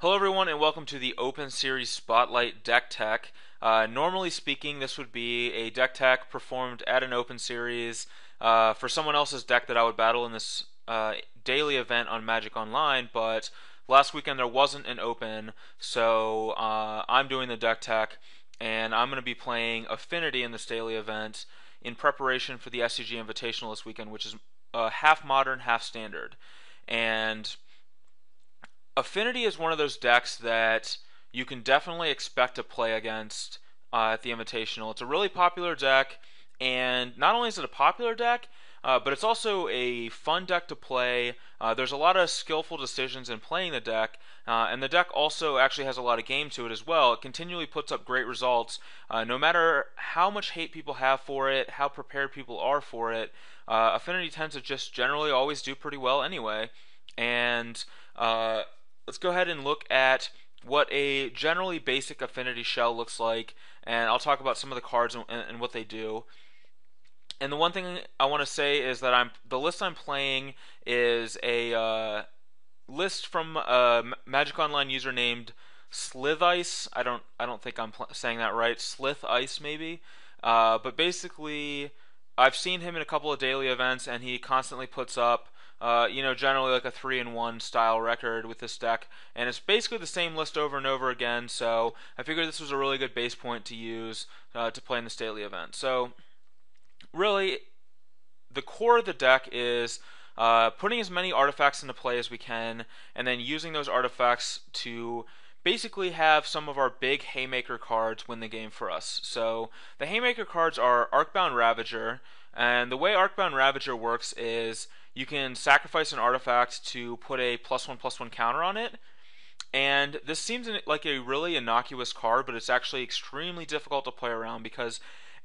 Hello everyone and welcome to the Open Series Spotlight Deck Tech. Normally speaking, this would be a deck tech performed at an Open Series for someone else's deck that I would battle in this daily event on Magic Online, but last weekend there wasn't an Open, so I'm doing the deck tech, and I'm going to be playing Affinity in this daily event in preparation for the SCG Invitational this weekend, which is half modern, half standard. And Affinity is one of those decks that you can definitely expect to play against at the Invitational. It's a really popular deck, and not only is it a popular deck, but it's also a fun deck to play. There's a lot of skillful decisions in playing the deck, and the deck also actually has a lot of game to it as well. It continually puts up great results, no matter how much hate people have for it, how prepared people are for it. Affinity tends to just generally always do pretty well anyway, and let's go ahead and look at what a generally basic Affinity shell looks like, and I'll talk about some of the cards and what they do. And the one thing I want to say is that the list I'm playing is a list from a Magic Online user named Slithice. I don't think I'm saying that right. Slithice maybe, but basically I've seen him in a couple of daily events, and he constantly puts up generally like a 3-1 style record with this deck, and it's basically the same list over and over again. So I figured this was a really good base point to use to play in this daily event. So really, the core of the deck is putting as many artifacts into play as we can, and then using those artifacts to basically have some of our big Haymaker cards win the game for us. So the Haymaker cards are Arcbound Ravager, and the way Arcbound Ravager works is you can sacrifice an artifact to put a +1/+1 counter on it. And this seems like a really innocuous card, but it's actually extremely difficult to play around because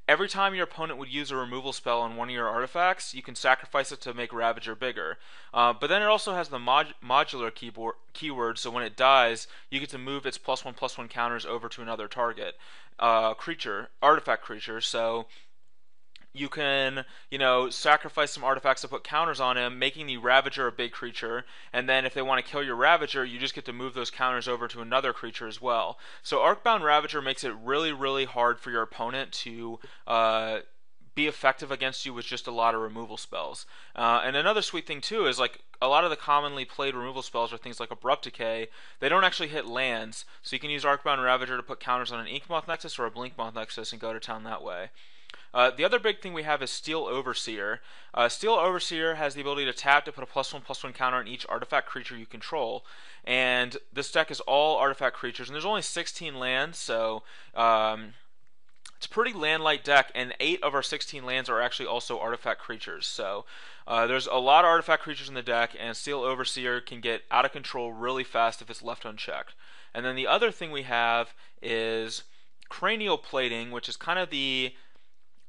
every time your opponent would use a removal spell on one of your artifacts, you can sacrifice it to make Ravager bigger. But then it also has the modular keyword, so when it dies, you get to move its +1/+1 counters over to another target artifact creature. So you can, sacrifice some artifacts to put counters on him, making the Ravager a big creature, and then if they want to kill your Ravager, you just get to move those counters over to another creature as well. So Arcbound Ravager makes it really, really hard for your opponent to be effective against you with just a lot of removal spells. And another sweet thing too is like a lot of the commonly played removal spells are things like Abrupt Decay. They don't actually hit lands, so you can use Arcbound Ravager to put counters on an Inkmoth Nexus or a Blinkmoth Nexus and go to town that way. The other big thing we have is Steel Overseer. Steel Overseer has the ability to tap to put a +1/+1 counter on each artifact creature you control. And this deck is all artifact creatures, and there's only 16 lands, so it's a pretty land-light deck, and 8 of our 16 lands are actually also artifact creatures. So there's a lot of artifact creatures in the deck, and Steel Overseer can get out of control really fast if it's left unchecked. And then the other thing we have is Cranial Plating, which is kind of the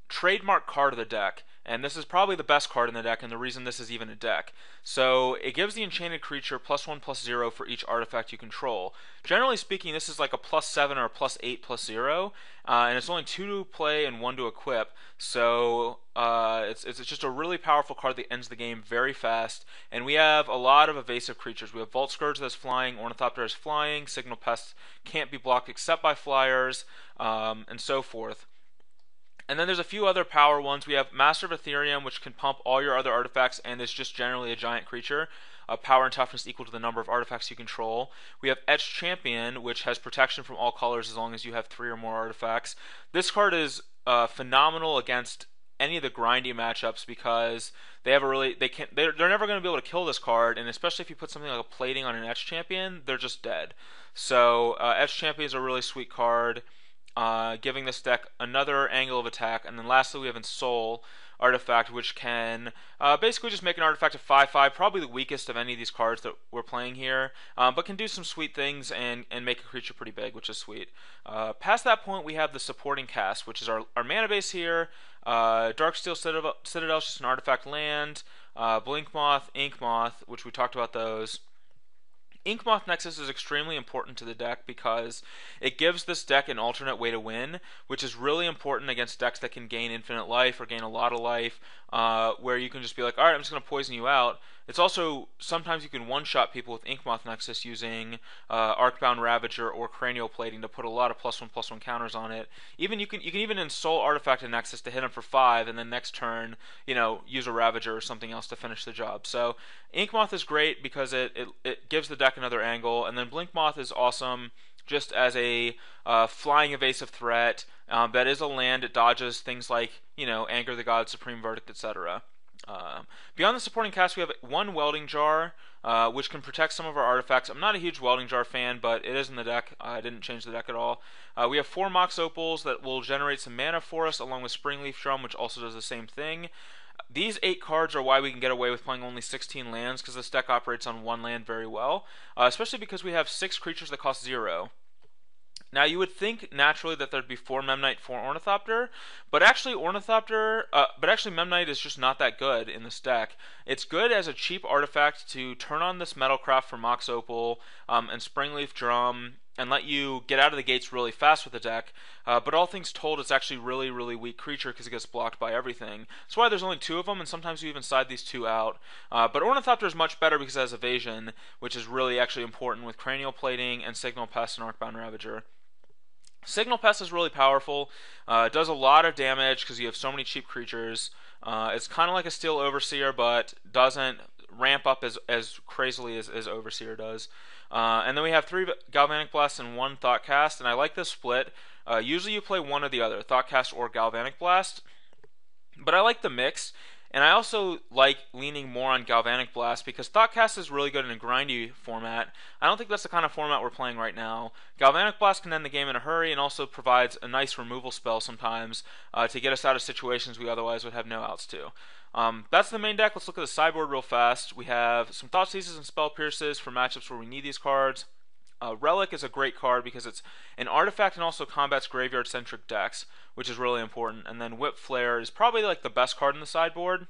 trademark card of the deck, and this is probably the best card in the deck, and the reason this is even a deck. So it gives the enchanted creature +1/+0 for each artifact you control. Generally speaking, this is like a +7 or a +8/+0, and it's only 2 to play and 1 to equip. So it's just a really powerful card that ends the game very fast. And we have a lot of evasive creatures. We have Vault Scourge that's flying, Ornithopter is flying, Signal Pest can't be blocked except by flyers, and so forth. And then there's a few other power ones. We have Master of Ethereum, which can pump all your other artifacts and is just generally a giant creature. Power and toughness equal to the number of artifacts you control. We have Etched Champion, which has protection from all colors as long as you have 3 or more artifacts. This card is phenomenal against any of the grindy matchups because they're never going to be able to kill this card, and especially if you put something like a plating on an Etched Champion, they're just dead. So Etched Champion is a really sweet card, giving this deck another angle of attack. And then lastly we have Ensoul Artifact, which can basically just make an artifact a 5/5, probably the weakest of any of these cards that we're playing here, but can do some sweet things and make a creature pretty big, which is sweet. Past that point we have the Supporting Cast, which is our mana base here. Darksteel Citadel is just an artifact land. Blinkmoth, Inkmoth, which we talked about those. Inkmoth Nexus is extremely important to the deck because it gives this deck an alternate way to win, which is really important against decks that can gain infinite life or gain a lot of life, where you can just be like, alright, I'm just going to poison you out. It's also, sometimes you can one-shot people with Inkmoth Nexus using Arcbound Ravager or Cranial Plating to put a lot of +1/+1 counters on it. Even you can even Ensoul Artifact in Nexus to hit him for 5, and then next turn, use a Ravager or something else to finish the job. So Inkmoth is great because it gives the deck another angle, and then Blinkmoth is awesome just as a flying evasive threat. That is a land. It dodges things like, Anger the God, Supreme Verdict, etc. Beyond the supporting cast, we have one Welding Jar, which can protect some of our artifacts. I'm not a huge Welding Jar fan, but it is in the deck. I didn't change the deck at all. We have 4 Mox Opals that will generate some mana for us, along with Springleaf Drum, which also does the same thing. These 8 cards are why we can get away with playing only 16 lands, because this deck operates on 1 land very well, especially because we have 6 creatures that cost 0. Now, you would think naturally that there'd be 4 Memnite, 4 Ornithopter, but actually Memnite is just not that good in this deck. It's good as a cheap artifact to turn on this Metalcraft for Mox Opal and Springleaf Drum and let you get out of the gates really fast with the deck, but all things told, it's actually really, really weak creature because it gets blocked by everything. That's why there's only 2 of them, and sometimes you even side these 2 out. But Ornithopter is much better because it has evasion, which is really actually important with Cranial Plating and Signal Pest and Arcbound Ravager. Signal Pest is really powerful. It does a lot of damage because you have so many cheap creatures. It's kind of like a Steel Overseer, but doesn't ramp up as crazily as Overseer does. And then we have 3 Galvanic Blasts and 1 Thoughtcast, and I like this split. Usually you play one or the other, Thoughtcast or Galvanic Blast, but I like the mix. And I also like leaning more on Galvanic Blast because Thoughtcast is really good in a grindy format. I don't think that's the kind of format we're playing right now. Galvanic Blast can end the game in a hurry and also provides a nice removal spell sometimes to get us out of situations we otherwise would have no outs to. That's the main deck. Let's look at the sideboard real fast. We have some Thoughtseizes and Spell Pierces for matchups where we need these cards. Relic is a great card because it's an artifact and also combats graveyard-centric decks, which is really important. And then Whip Flare is probably like the best card in the sideboard.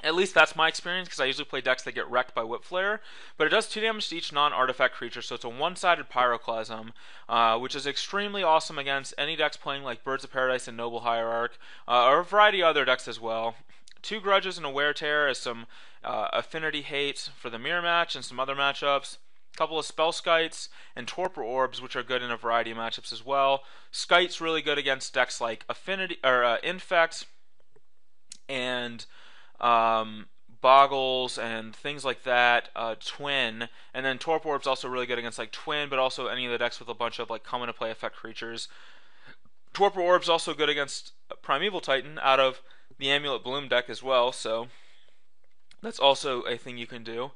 At least that's my experience because I usually play decks that get wrecked by Whip Flare. But it does 2 damage to each non-artifact creature, so it's a one-sided Pyroclasm, which is extremely awesome against any decks playing like Birds of Paradise and Noble Hierarch, or a variety of other decks as well. 2 Grudges and a Wear Tear as some affinity hate for the mirror match and some other matchups. Couple of Spell Skites and Torpor Orbs, which are good in a variety of matchups as well. Skite's really good against decks like Affinity or Infect and Boggles and things like that. Twin, and then Torpor Orb's also really good against like Twin, but also any of the decks with a bunch of like come into play effect creatures. Torpor Orb's also good against Primeval Titan out of the Amulet Bloom deck as well, so that's also a thing you can do.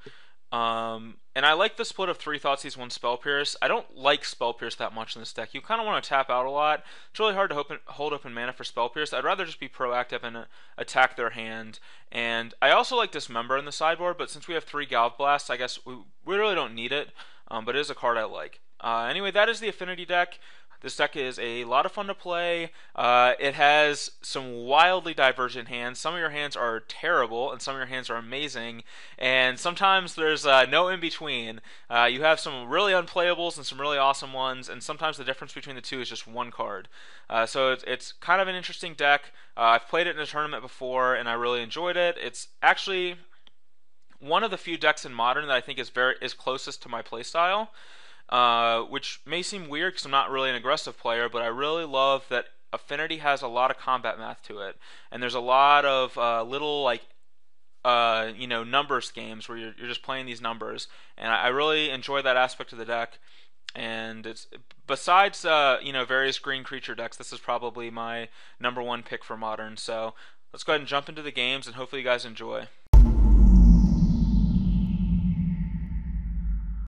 And I like the split of 3 Thoughtseize, 1 Spell Pierce. I don't like Spell Pierce that much in this deck. You kind of want to tap out a lot. It's really hard to hold open mana for Spell Pierce. I'd rather just be proactive and attack their hand. And I also like Dismember in the sideboard, but since we have 3 Galv Blasts, I guess we really don't need it. But it is a card I like. Anyway, that is the Affinity deck. This deck is a lot of fun to play. It has some wildly divergent hands. Some of your hands are terrible, and some of your hands are amazing. And sometimes there's no in-between. You have some really unplayables and some really awesome ones, and sometimes the difference between the two is just 1 card. So it's kind of an interesting deck. I've played it in a tournament before, and I really enjoyed it. It's actually one of the few decks in Modern that I think is closest to my playstyle. Which may seem weird because I'm not really an aggressive player, but I really love that Affinity has a lot of combat math to it, and there's a lot of little like numbers games where you're just playing these numbers, and I really enjoy that aspect of the deck. And it's besides various green creature decks, this is probably my #1 pick for Modern. So let's go ahead and jump into the games, and hopefully you guys enjoy.